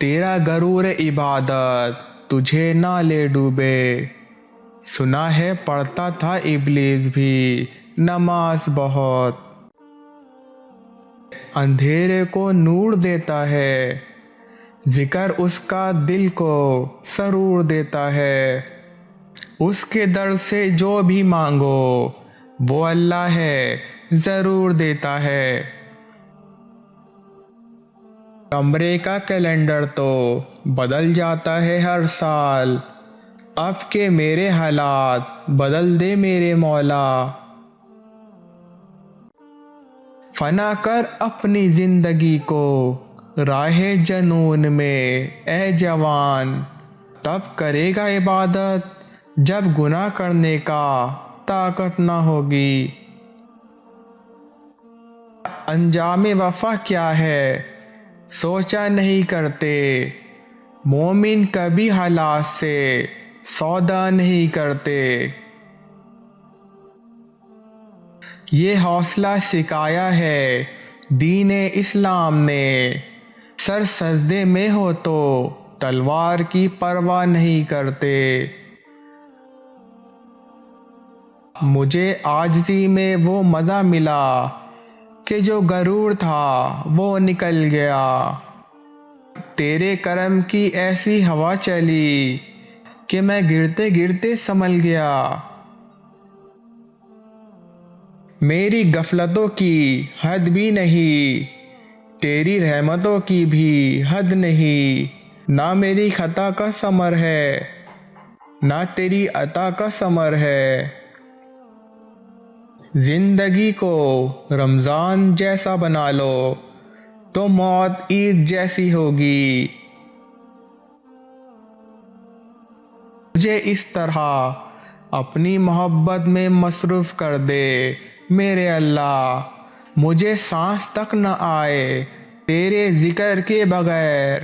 تیرا غرور عبادت تجھے نہ لے ڈوبے، سنا ہے پڑھتا تھا ابلیس بھی نماز بہت، اندھیرے کو نور دیتا ہے، ذکر اس کا دل کو سرور دیتا ہے، اس کے در سے جو بھی مانگو وہ اللہ ہے ضرور دیتا ہے۔ کمرے کا کیلنڈر تو بدل جاتا ہے ہر سال، اب کہ میرے حالات بدل دے میرے مولا، فنا کر اپنی زندگی کو راہ جنون میں اے جوان، تب کرے گا عبادت جب گناہ کرنے کا طاقت نہ ہوگی۔ انجام وفا کیا ہے سوچا نہیں کرتے، مومن کبھی حالات سے سودا نہیں کرتے، یہ حوصلہ سکھایا ہے دین اسلام نے، سر سجدے میں ہو تو تلوار کی پرواہ نہیں کرتے، مجھے عاجزی میں وہ مزہ ملا کہ جو غرور تھا وہ نکل گیا، تیرے کرم کی ایسی ہوا چلی کہ میں گرتے گرتے سنبھل گیا، میری غفلتوں کی حد بھی نہیں، تیری رحمتوں کی بھی حد نہیں، نہ میری خطا کا ثمر ہے نہ تیری عطا کا ثمر ہے، زندگی کو رمضان جیسا بنا لو تو موت عید جیسی ہوگی، مجھے اس طرح اپنی محبت میں مصروف کر دے میرے اللہ، مجھے سانس تک نہ آئے تیرے ذکر کے بغیر،